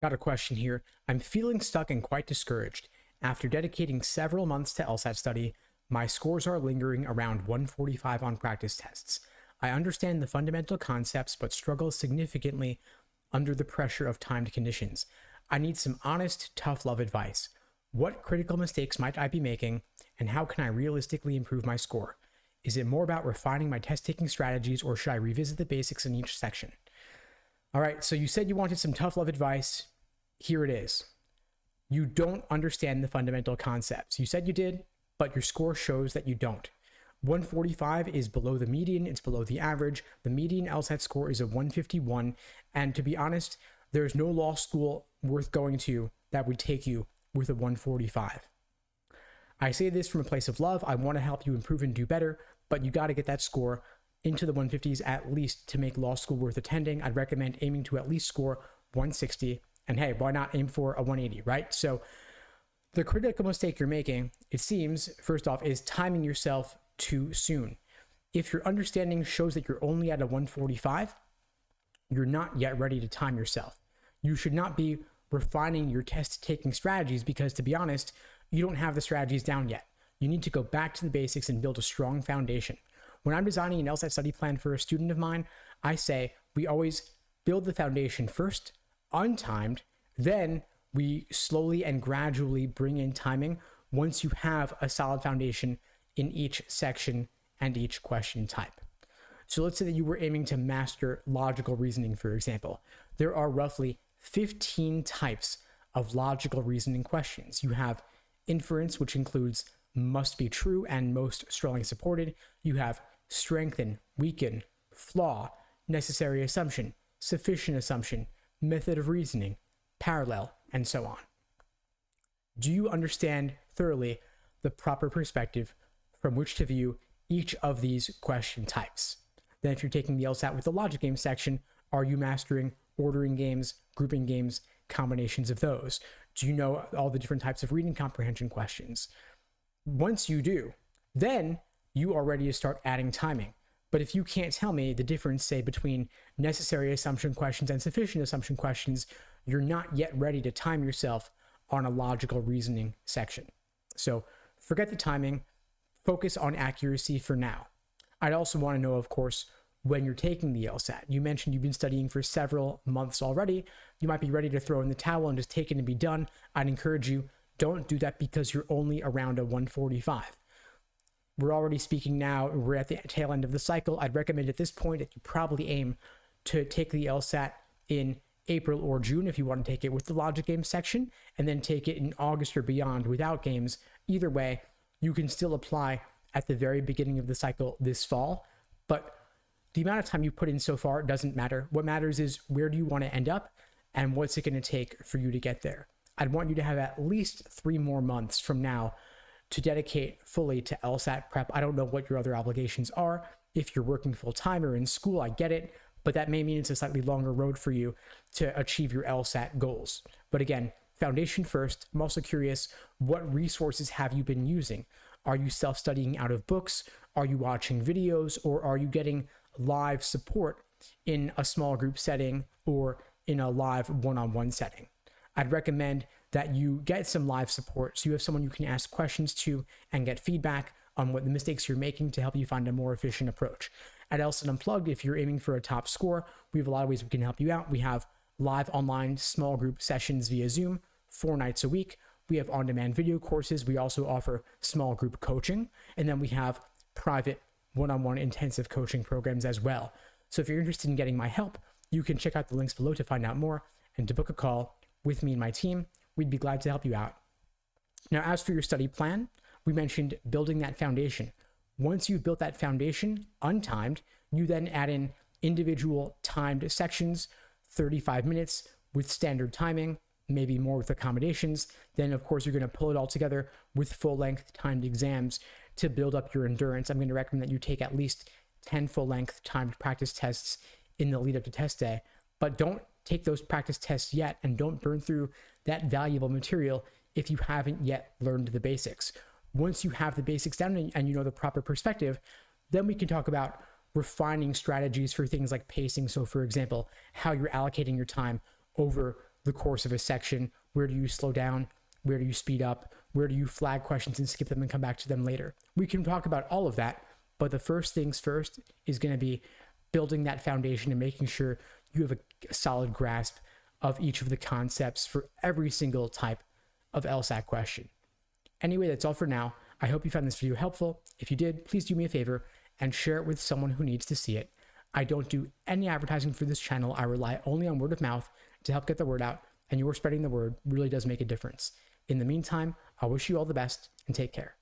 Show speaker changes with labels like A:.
A: Got a question here. I'm feeling stuck and quite discouraged. After dedicating several months to LSAT study, my scores are lingering around 145 on practice tests. I understand the fundamental concepts, but struggle significantly under the pressure of timed conditions. I need some honest, tough love advice. What critical mistakes might I be making, and how can I realistically improve my score? Is it more about refining my test-taking strategies, or should I revisit the basics in each section? All right, so you said you wanted some tough love advice. Here it is. You don't understand the fundamental concepts. You said you did, but your score shows that you don't. 145 is below the median, it's below the average. The median LSAT score is a 151, and to be honest, there's no law school worth going to that would take you with a 145. I say this from a place of love. I want to help you improve and do better, but you got to get that score into the 150s at least to make law school worth attending. I'd recommend aiming to at least score 160, and hey, why not aim for a 180, right? So the critical mistake you're making, it seems, first off, is timing yourself too soon. If your understanding shows that you're only at a 145, you're not yet ready to time yourself. You should not be refining your test-taking strategies because, to be honest, you don't have the strategies down yet. You need to go back to the basics and build a strong foundation. When I'm designing an LSAT study plan for a student of mine, I say we always build the foundation first, untimed, then we slowly and gradually bring in timing once you have a solid foundation in each section and each question type. So let's say that you were aiming to master logical reasoning, for example. There are roughly 15 types of logical reasoning questions. You have inference, which includes must be true and most strongly supported. You have strengthen, weaken, flaw, necessary assumption, sufficient assumption, method of reasoning, parallel, and so on. Do you understand thoroughly the proper perspective from which to view each of these question types? Then if you're taking the LSAT with the logic game section, are you mastering ordering games, grouping games, combinations of those? Do you know all the different types of reading comprehension questions? Once you do, then you are ready to start adding timing. But if you can't tell me the difference, say, between necessary assumption questions and sufficient assumption questions, you're not yet ready to time yourself on a logical reasoning section. So forget the timing, focus on accuracy for now. I'd also want to know, of course, when you're taking the LSAT. You mentioned you've been studying for several months already. You might be ready to throw in the towel and just take it and be done. I'd encourage you, don't do that because you're only around a 145. We're already speaking now, we're at the tail end of the cycle. I'd recommend at this point that you probably aim to take the LSAT in April or June if you want to take it with the logic game section, and then take it in August or beyond without games. Either way, you can still apply at the very beginning of the cycle this fall, but the amount of time you put in so far doesn't matter. What matters is where do you want to end up and what's it going to take for you to get there. I'd want you to have at least 3 more months from now to dedicate fully to LSAT prep. I don't know what your other obligations are. If you're working full-time or in school, I get it, but that may mean it's a slightly longer road for you to achieve your LSAT goals. But again, foundation first. I'm also curious, what resources have you been using? Are you self-studying out of books? Are you watching videos? Or are you getting live support in a small group setting or in a live one-on-one setting? I'd recommend that you get some live support so you have someone you can ask questions to and get feedback on what the mistakes you're making to help you find a more efficient approach. At LSAT Unplugged, if you're aiming for a top score, we have a lot of ways we can help you out. We have live online small group sessions via Zoom 4 nights a week. We have on-demand video courses. We also offer small group coaching, and then we have private one-on-one intensive coaching programs as well. So if you're interested in getting my help, you can check out the links below to find out more and to book a call with me and my team. We'd be glad to help you out. Now, as for your study plan, we mentioned building that foundation. Once you've built that foundation, untimed, you then add in individual timed sections, 35 minutes with standard timing, maybe more with accommodations. Then, of course, you're going to pull it all together with full-length timed exams to build up your endurance. I'm going to recommend that you take at least 10 full-length timed practice tests in the lead up to test day, but don't take those practice tests yet and don't burn through that valuable material if you haven't yet learned the basics. Once you have the basics down and you know the proper perspective, then we can talk about refining strategies for things like pacing. So for example, how you're allocating your time over the course of a section. Where do you slow down? Where do you speed up? Where do you flag questions and skip them and come back to them later? We can talk about all of that, but the first things first is going to be building that foundation and making sure you have a solid grasp of each of the concepts for every single type of LSAT question. Anyway, that's all for now. I hope you found this video helpful. If you did, please do me a favor and share it with someone who needs to see it. I don't do any advertising for this channel. I rely only on word of mouth to help get the word out, and your spreading the word really does make a difference. In the meantime, I wish you all the best and take care.